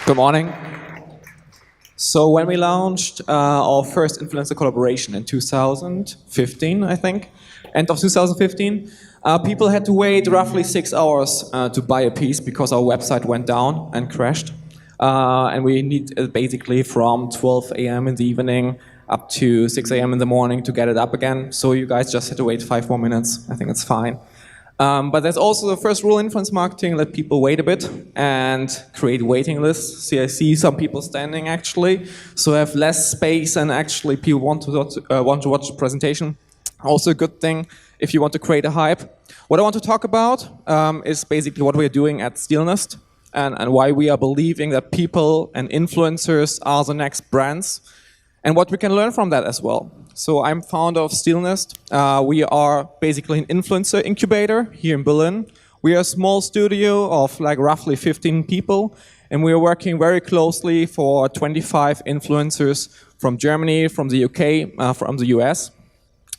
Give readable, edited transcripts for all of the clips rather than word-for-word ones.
Good morning. So when we launched our first influencer collaboration in 2015, I think, end of 2015, people had to wait roughly 6 hours to buy a piece because our website went down and crashed. And we need basically from 12 a.m. in the evening up to 6 a.m. in the morning to get it up again. So you guys just had to wait 5 more minutes. I think it's fine. But there's also the first rule in influence marketing: let people wait a bit and create waiting lists. See, I see some people standing actually, so I have less space and actually people want to watch the presentation. Also a good thing if you want to create a hype. What I want to talk about is basically what we're doing at Stilnest and why we are believing that people and influencers are the next brands, and what we can learn from that as well. So I'm founder of Stilnest. We are basically an influencer incubator here in Berlin. We are a small studio of like roughly 15 people, and we are working very closely for 25 influencers from Germany, from the UK, from the US,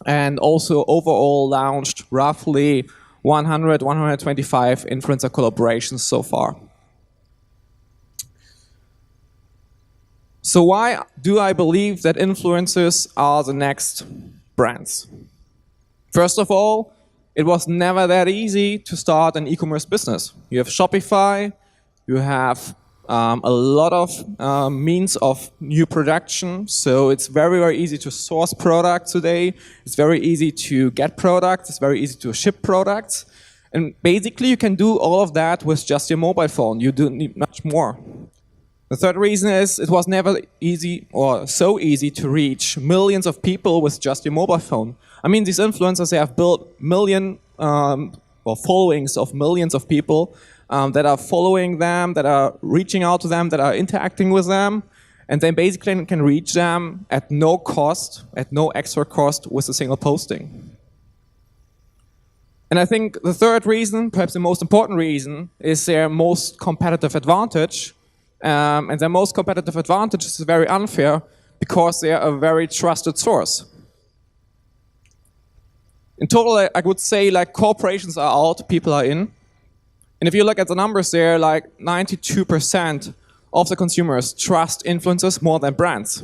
and also overall launched roughly 100, 125 influencer collaborations so far. So why do I believe that influencers are the next brands? First of all, it was never that easy to start an e-commerce business. You have Shopify, you have a lot of means of new production, so it's very, very easy to source products today. It's very easy to get products, it's very easy to ship products. And basically you can do all of that with just your mobile phone. You don't need much more. The third reason is it was never easy or so easy to reach millions of people with just your mobile phone. I mean, these influencers, they have built followings of millions of people that are following them, that are reaching out to them, that are interacting with them, and then basically can reach them at no cost, at no extra cost with a single posting. And I think the third reason, perhaps the most important reason, is their most competitive advantage. And their most competitive advantage is very unfair because they are a very trusted source. In total, I would say like corporations are out, people are in. And if you look at the numbers there, like 92% of the consumers trust influencers more than brands.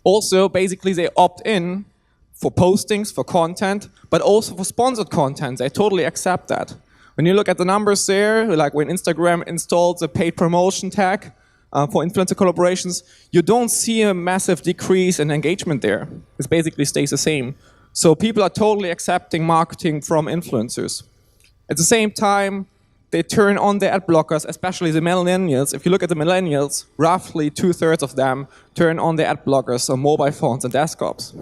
Also, basically they opt in for postings, for content, but also for sponsored content. They totally accept that. When you look at the numbers there, like when Instagram installed the paid promotion tag for influencer collaborations, you don't see a massive decrease in engagement there. It basically stays the same. So people are totally accepting marketing from influencers. At the same time, they turn on their ad blockers, especially the millennials. If you look at the millennials, roughly 2/3 of them turn on their ad blockers on mobile phones and desktops.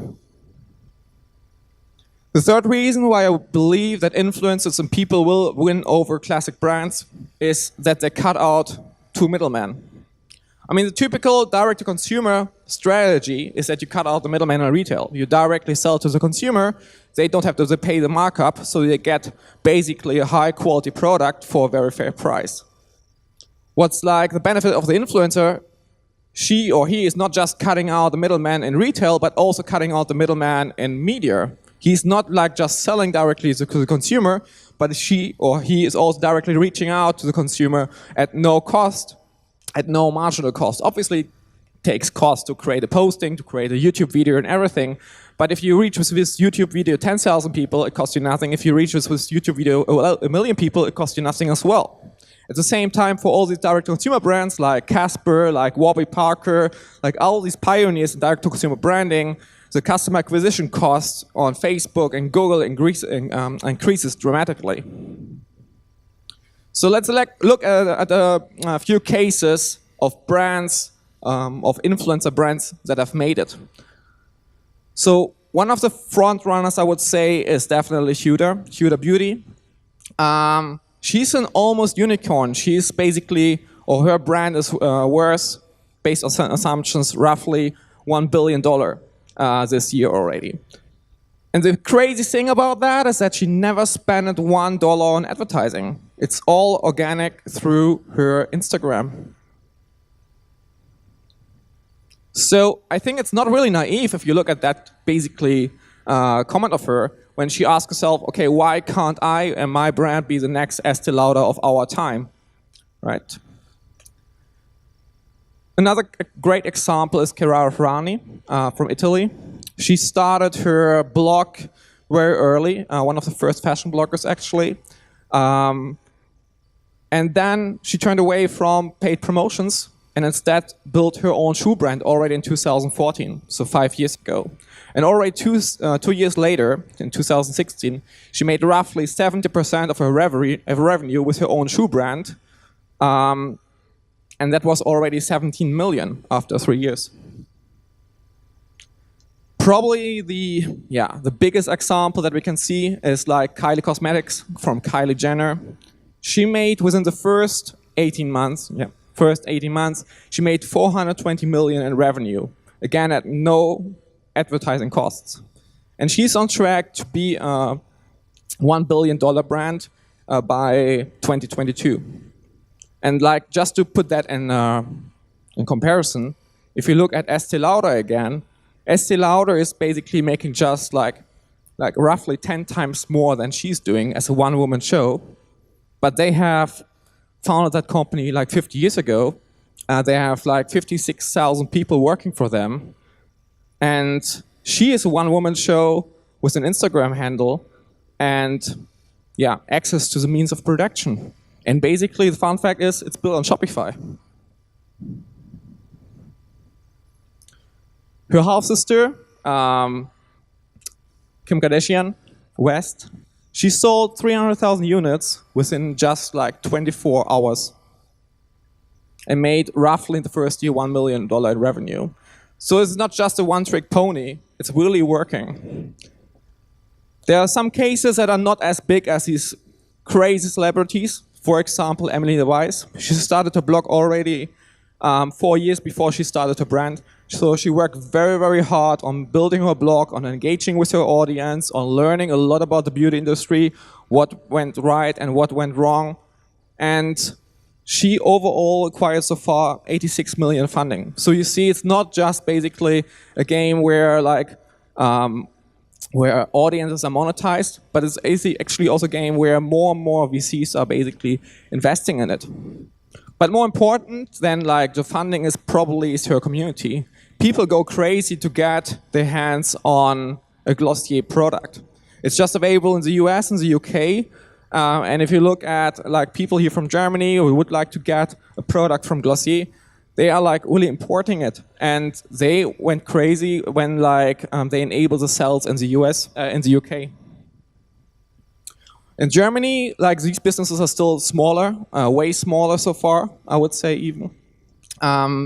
The third reason why I believe that influencers and people will win over classic brands is that they cut out two middlemen. I mean, the typical direct-to-consumer strategy is that you cut out the middleman in retail. You directly sell to the consumer, they don't have to pay the markup, so they get basically a high-quality product for a very fair price. What's like the benefit of the influencer, she or he is not just cutting out the middleman in retail, but also cutting out the middleman in media. He's not like just selling directly to the consumer, but she or he is also directly reaching out to the consumer at no cost, at no marginal cost. Obviously, it takes cost to create a posting, to create a YouTube video and everything. But if you reach with this YouTube video 10,000 people, it costs you nothing. If you reach with this YouTube video 1 million people, it costs you nothing as well. At the same time, for all these direct-to-consumer brands like Casper, like Warby Parker, like all these pioneers in direct-to-consumer branding, the customer acquisition cost on Facebook and Google increases dramatically. So let's look at a few cases of brands, of influencer brands that have made it. So one of the front runners I would say is definitely Huda Beauty. She's an almost unicorn. She's basically, or her brand is worth, based on assumptions, roughly $1 billion. This year already. And the crazy thing about that is that she never spent $1 on advertising. It's all organic through her Instagram. So I think it's not really naive if you look at that basically comment of her when she asks herself, okay, why can't I and my brand be the next Estee Lauder of our time, right? Another great example is Keira Rani from Italy. She started her blog very early, one of the first fashion bloggers actually. And then she turned away from paid promotions and instead built her own shoe brand already in 2014, so 5 years ago. And already 2 years later, in 2016, she made roughly 70% of her revenue with her own shoe brand. And that was already 17 million after 3 years. Probably the biggest example that we can see is like Kylie Cosmetics from Kylie Jenner. She made within the first 18 months, she made 420 million in revenue. Again, at no advertising costs. And she's on track to be a $1 billion brand by 2022. And like just to put that in comparison, if you look at Estee Lauder again, Estee Lauder is basically making just like roughly 10 times more than she's doing as a one-woman show. But they have founded that company like 50 years ago. They have like 56,000 people working for them. And she is a one-woman show with an Instagram handle and access to the means of production. And basically, the fun fact is, it's built on Shopify. Her half-sister, Kim Kardashian West, she sold 300,000 units within just like 24 hours and made roughly in the first year $1 million in revenue. So it's not just a one-trick pony, it's really working. There are some cases that are not as big as these crazy celebrities. For example, Emily Weiss. She started her blog already 4 years before she started her brand. So she worked very, very hard on building her blog, on engaging with her audience, on learning a lot about the beauty industry, what went right and what went wrong. And she overall acquired so far 86 million funding. So you see, it's not just basically a game where where audiences are monetized, but it's actually also a game where more and more VCs are basically investing in it. But more important than like the funding is probably her community. People go crazy to get their hands on a Glossier product. It's just available in the US and the UK. And if you look at like people here from Germany who would like to get a product from Glossier, they are like really importing it, and they went crazy when like they enabled the sales in the US, in the UK. In Germany, like these businesses are still smaller, way smaller so far, I would say even.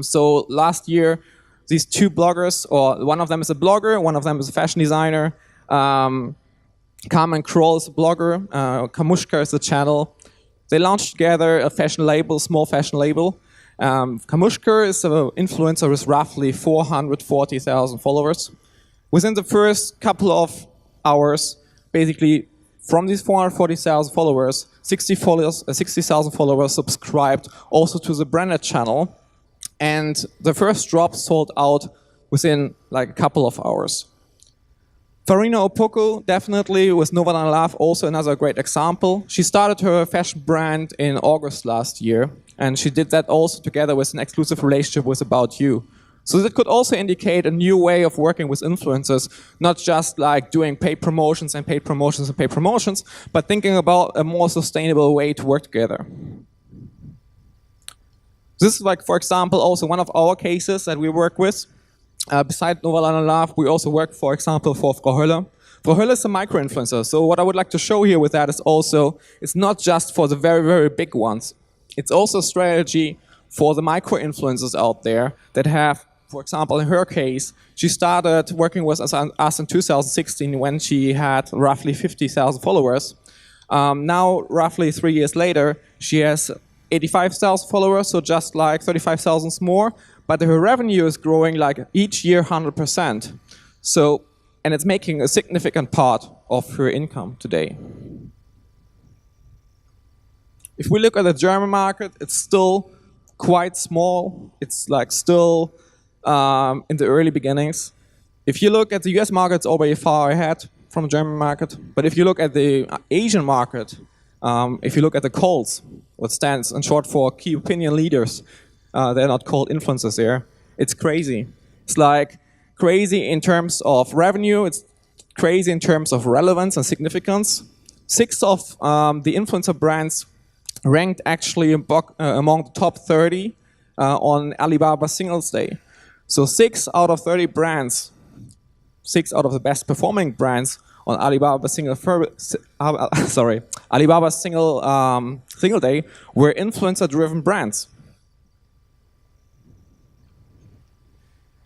So last year, these two bloggers, or one of them is a blogger, one of them is a fashion designer. Carmen Kroll is a blogger, Camus is the channel. They launched together a fashion label, small fashion label. Kamushka is an influencer with roughly 440,000 followers. Within the first couple of hours, basically from these 440,000 followers, 60,000 followers subscribed also to the branded channel. And the first drop sold out within like a couple of hours. Farina Opoku, definitely, with No One I Love, also another great example. She started her fashion brand in August last year, and she did that also together with an exclusive relationship with About You. So that could also indicate a new way of working with influencers, not just like doing paid promotions and paid promotions and paid promotions, but thinking about a more sustainable way to work together. This is like, for example, also one of our cases that we work with. Besides No One I Love, we also work, for example, for Frau Hölle. Frau Hölle is a micro-influencer. So what I would like to show here with that is also, it's not just for the very, very big ones. It's also a strategy for the micro-influencers out there that have, for example, in her case, she started working with us in 2016 when she had roughly 50,000 followers. Now, roughly 3 years later, she has 85,000 followers, so just like 35,000 more. But her revenue is growing like each year 100%. So, and it's making a significant part of her income today. If we look at the German market, it's still quite small. It's like still in the early beginnings. If you look at the US market, it's already far ahead from the German market. But if you look at the Asian market, if you look at the COLs, what stands in short for key opinion leaders, They're not called influencers there. It's crazy. It's like crazy in terms of revenue. It's crazy in terms of relevance and significance. 6 of the influencer brands ranked actually among the top 30 on Alibaba Singles Day. So 6 out of 30 brands, 6 out of the best performing brands on Alibaba Single Day were influencer-driven brands.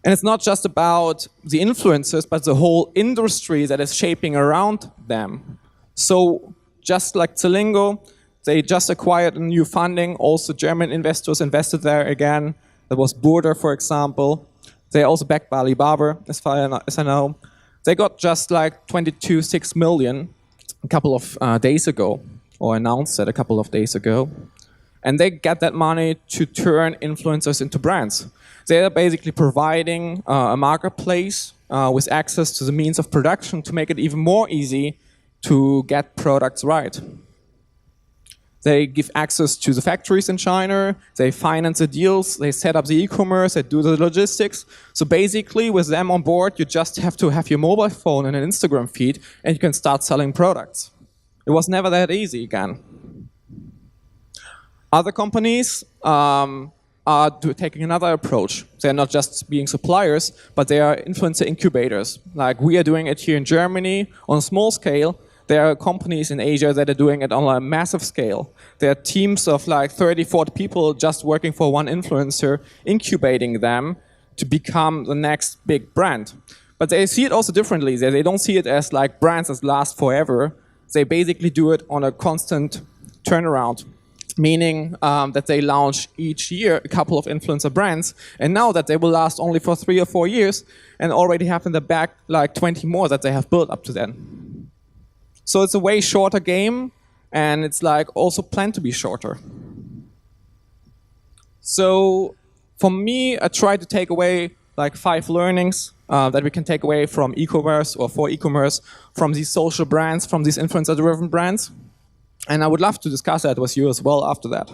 And it's not just about the influencers, but the whole industry that is shaping around them. So just like Zelingo, they just acquired a new funding. Also German investors invested there again. There was Burda, for example. They're also backed by Alibaba, as far as I know. They got just like 22.6 million a couple of days ago, or announced that a couple of days ago. And they get that money to turn influencers into brands. They're basically providing a marketplace with access to the means of production to make it even more easy to get products right. They give access to the factories in China, they finance the deals, they set up the e-commerce, they do the logistics. So basically with them on board, you just have to have your mobile phone and an Instagram feed and you can start selling products. It was never that easy again. Other companies are taking another approach. They're not just being suppliers, but they are influencer incubators. Like we are doing it here in Germany on a small scale. There are companies in Asia that are doing it on a massive scale. There are teams of like 30, 40 people just working for one influencer, incubating them to become the next big brand. But they see it also differently. They don't see it as like brands that last forever. They basically do it on a constant turnaround, meaning that they launch each year a couple of influencer brands, and now that they will last only for 3 or 4 years and already have in the back like 20 more that they have built up to then. So it's a way shorter game, and it's like also planned to be shorter. So for me, I try to take away like 5 learnings that we can take away from e-commerce or for e-commerce, from these social brands, from these influencer-driven brands. And I would love to discuss that with you as well after that.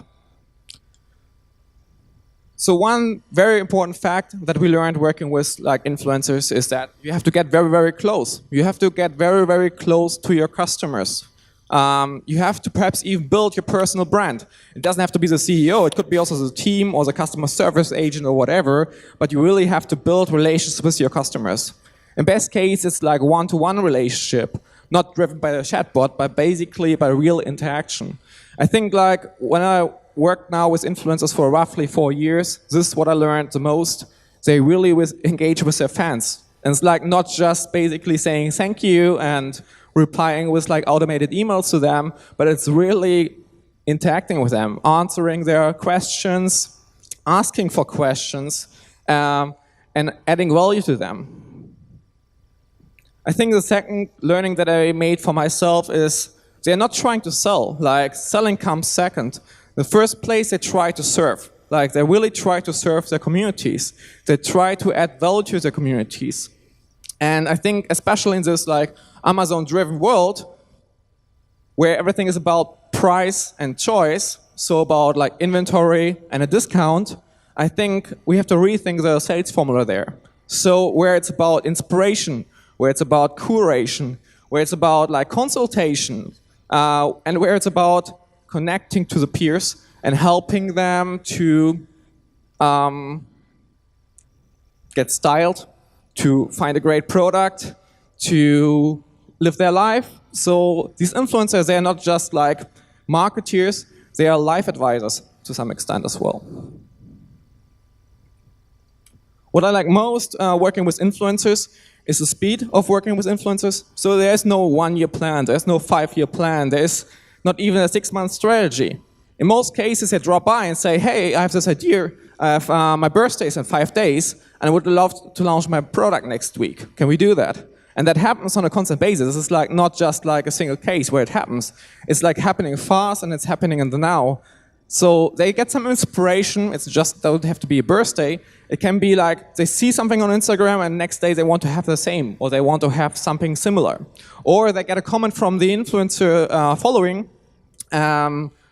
So one very important fact that we learned working with like influencers is that you have to get very, very close. You have to get very, very close to your customers. You have to perhaps even build your personal brand. It doesn't have to be the CEO. It could be also the team or the customer service agent or whatever, but you really have to build relationships with your customers. In best case, it's like one-to-one relationship, not driven by a chatbot, but basically by real interaction. I think like when I work now with influencers for roughly 4 years, this is what I learned the most. They really engage with their fans. And it's like not just basically saying thank you and replying with like automated emails to them, but it's really interacting with them, answering their questions, asking for questions, and adding value to them. I think the second learning that I made for myself is they're not trying to sell. Like selling comes second. The first place they try to serve. Like they really try to serve their communities. They try to add value to their communities. And I think especially in this like Amazon-driven world, where everything is about price and choice, so about like inventory and a discount, I think we have to rethink the sales formula there. So where it's about inspiration, where it's about curation, where it's about like consultation, and where it's about connecting to the peers and helping them to get styled, to find a great product, to live their life. So these influencers, they are not just like marketeers, they are life advisors to some extent as well. What I like most working with influencers is the speed of working with influencers. So there's no 1-year plan, there's no 5-year plan, there's not even a 6-month strategy. In most cases, they drop by and say, hey, I have this idea, I have my birthday is in 5 days, and I would love to launch my product next week. Can we do that? And that happens on a constant basis. It's like not just like a single case where it happens. It's like happening fast and it's happening in the now. So they get some inspiration. It's just don't have to be a birthday. It can be like they see something on Instagram and next day they want to have the same, or they want to have something similar. Or they get a comment from the influencer following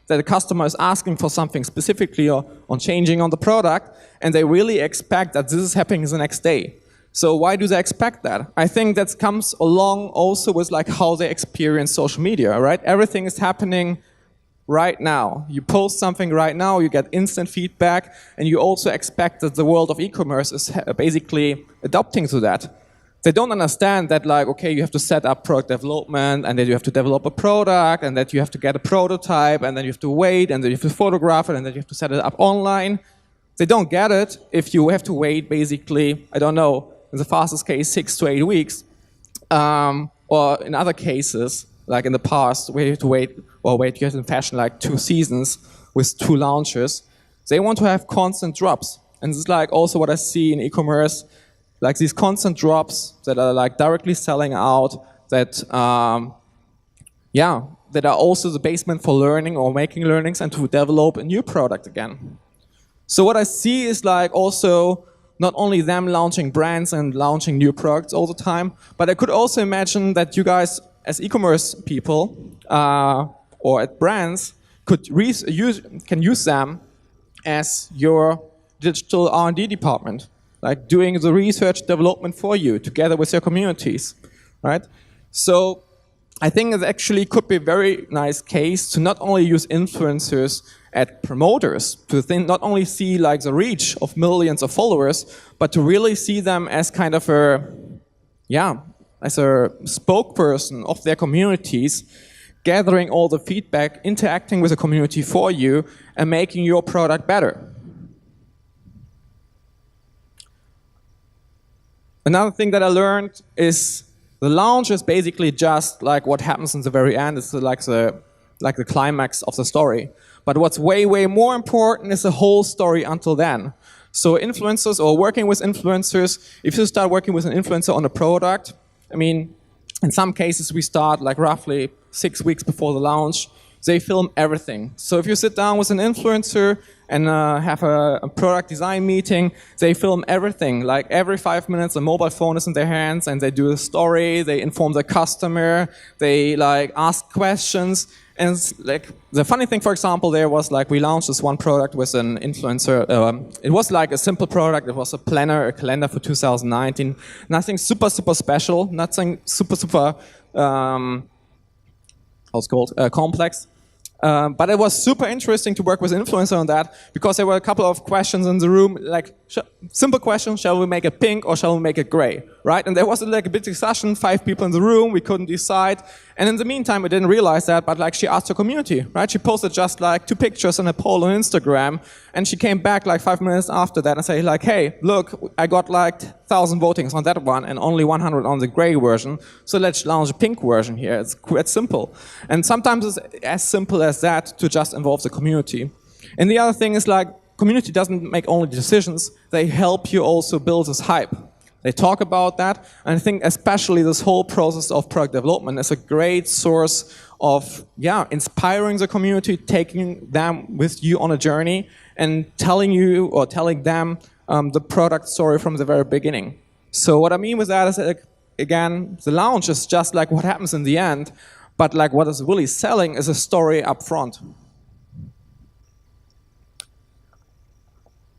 that the customer is asking for something specifically or on changing on the product, and they really expect that this is happening the next day. So why do they expect that? I think that comes along also with like how they experience social media, right? Everything is happening right now. You post something right now, you get instant feedback, and you also expect that the world of e-commerce is basically adapting to that. They don't understand that, like, okay, you have to set up product development, and then you have to develop a product, and that you have to get a prototype, and then you have to wait, and then you have to photograph it, and then you have to set it up online. They don't get it if you have to wait basically, I don't know, in the fastest case, 6 to 8 weeks, or in other cases, like in the past, where you have to wait, you have in fashion like 2 seasons with 2 launches. They want to have constant drops. And this is like also what I see in e-commerce, like these constant drops that are like directly selling out, that, that are also the basement for learning or making learnings and to develop a new product again. So what I see is like also not only them launching brands and launching new products all the time, but I could also imagine that you guys as e-commerce people or at brands can use them as your digital R&D department, like doing the research development for you together with your communities, right? So I think it actually could be a very nice case to not only use influencers at promoters, to not only see like the reach of millions of followers, but to really see them as kind of as a spokesperson of their communities, gathering all the feedback, interacting with the community for you, and making your product better. Another thing that I learned is the launch is basically just like what happens in the very end. It's like the climax of the story. But what's way, way more important is the whole story until then. So influencers or working with influencers, if you start working with an influencer on a product, I mean, in some cases we start like roughly 6 weeks before the launch. They film everything. So if you sit down with an influencer and have a product design meeting, they film everything. Like every 5 minutes a mobile phone is in their hands and they do a story, they inform the customer, they like ask questions. And like the funny thing, for example, there was like we launched this one product with an influencer. It was like a simple product. It was a planner, a calendar for 2019. Nothing super, super special. Nothing super, super complex. But it was super interesting to work with an influencer on that because there were a couple of questions in the room, like simple questions: shall we make it pink or shall we make it gray, right? And there was like a big discussion, 5 people in the room, we couldn't decide. And in the meantime, we didn't realize that, but like she asked her community, right? She posted just like 2 pictures in a poll on Instagram, and she came back like 5 minutes after that and said like, hey, look, I got like 1,000 votings on that one and only 100 on the gray version, so let's launch a pink version here. It's quite simple. And sometimes it's as simple as that to just involve the community. And the other thing is like, community doesn't make only decisions, they help you also build this hype. They talk about that, and I think especially this whole process of product development is a great source of inspiring the community, taking them with you on a journey, and telling you or telling them the product story from the very beginning. So what I mean with that is, like, again, the launch is just like what happens in the end, but like what is really selling is a story up front.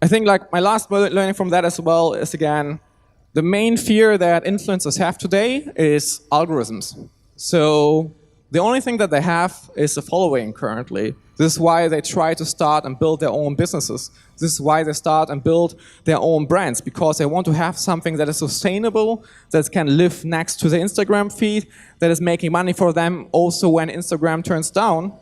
I think like my last learning from that as well is, again, the main fear that influencers have today is algorithms. So the only thing that they have is the following currently. This is why they try to start and build their own businesses. This is why they start and build their own brands, because they want to have something that is sustainable, that can live next to the Instagram feed, that is making money for them also when Instagram turns down.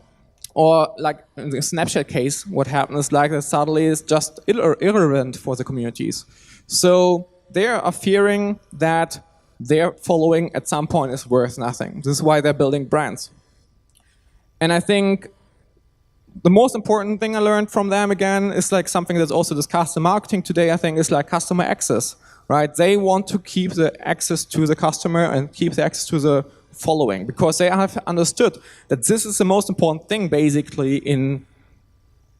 Or like in the Snapchat case, what happens is like that suddenly is just irrelevant for the communities. So they are fearing that their following at some point is worth nothing. This is why they're building brands. And I think the most important thing I learned from them, again, is like something that's also discussed in marketing today, I think, is like customer access, right? They want to keep the access to the customer and keep the access to the following, because they have understood that this is the most important thing, basically, in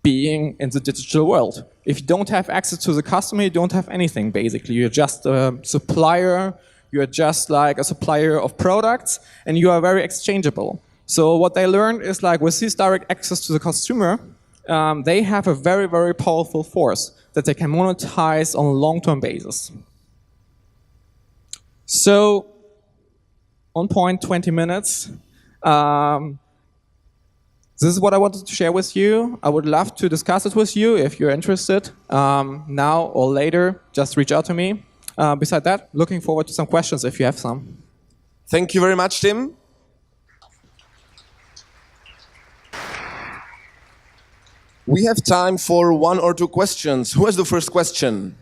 being in the digital world. If you don't have access to the customer, you don't have anything, basically. You're just a supplier, you're just like a supplier of products, and you are very exchangeable. So what they learned is like with this direct access to the consumer, they have a very, very powerful force that they can monetize on a long-term basis. So, on point, 20 minutes. This is what I wanted to share with you. I would love to discuss it with you if you're interested. Now or later, just reach out to me. Beside that, looking forward to some questions if you have some. Thank you very much, Tim. We have time for 1 or 2 questions. Who has the first question?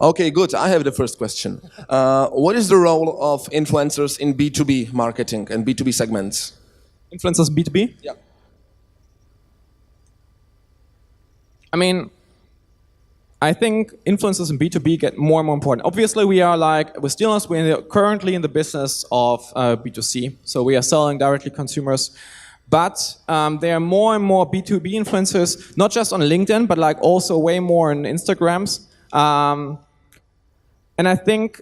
Okay, good. I have the first question. What is the role of influencers in B2B marketing and B2B segments? Influencers B2B? Yeah. I mean, I think influencers in B2B get more and more important. Obviously, we are like, with Stilnest, we're currently in the business of B2C. So we are selling directly to consumers. But there are more and more B2B influencers, not just on LinkedIn, but like also way more on Instagrams. And I think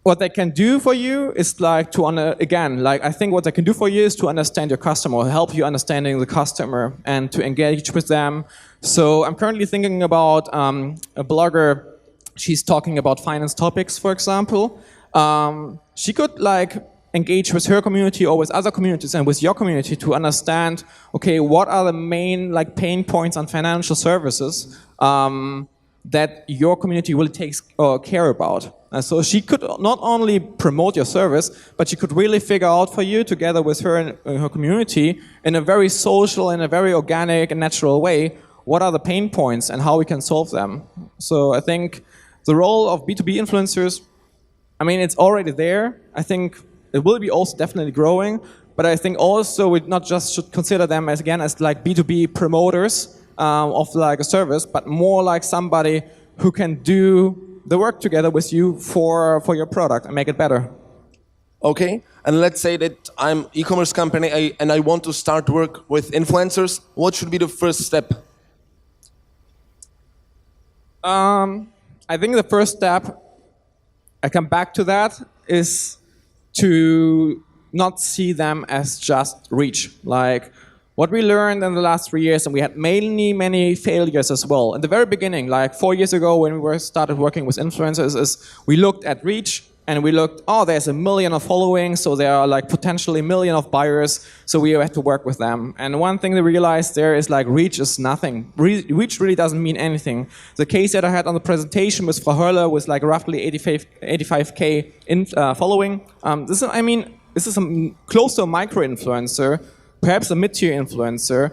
what they can do for you is like to, I think what they can do for you is to understand your customer, or help you understanding the customer and to engage with them. So I'm currently thinking about a blogger. She's talking about finance topics, for example. She could like engage with her community or with other communities and with your community to understand, okay, what are the main like pain points on financial services that your community really takes care about. And so she could not only promote your service, but she could really figure out for you, together with her and her community, in a very social, in a very organic and natural way, what are the pain points and how we can solve them. So I think the role of B2B influencers, I mean, it's already there. I think it will be also definitely growing, but I think also we not just should consider them as, again, as like B2B promoters of like a service, but more like somebody who can do the work together with you for your product and make it better. Okay, and let's say that I'm an e-commerce company and I want to start work with influencers. What should be the first step? I think the first step, I come back to that, is to not see them as just reach. Like what we learned in the last 3 years, and we had many failures as well. In the very beginning, like 4 years ago when we started working with influencers, is we looked at reach and we looked, oh, there's 1 million of following, so there are like potentially 1 million of buyers, so we had to work with them. And one thing they realized there is like reach is nothing. Reach really doesn't mean anything. The case that I had on the presentation with Frau Höller was like roughly 85K following. This is close to a micro-influencer, perhaps a mid-tier influencer.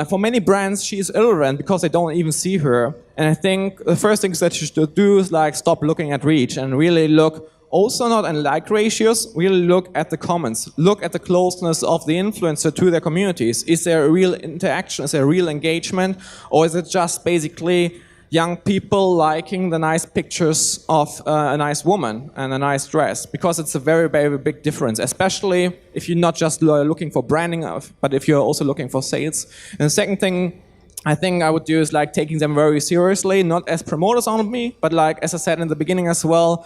For many brands, she is irrelevant because they don't even see her. And I think the first things that you should do is like stop looking at reach and really look also not in like ratios, really look at the comments, look at the closeness of the influencer to their communities. Is there a real interaction, is there a real engagement, or is it just basically young people liking the nice pictures of a nice woman and a nice dress? Because it's a very, very big difference, especially if you're not just looking for branding, but if you're also looking for sales. And the second thing I think I would do is like taking them very seriously, not as promoters on me, but like, as I said in the beginning as well,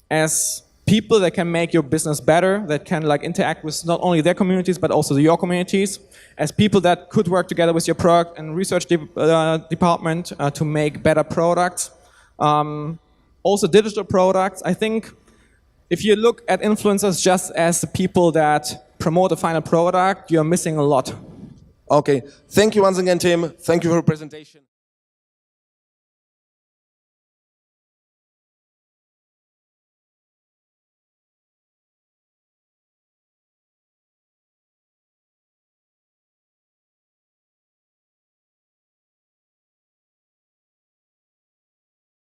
as people that can make your business better, that can like interact with not only their communities, but also your communities, as people that could work together with your product and research department to make better products. Also digital products. I think if you look at influencers just as the people that promote a final product, you're missing a lot. Okay, thank you once again, Tim. Thank you for your presentation.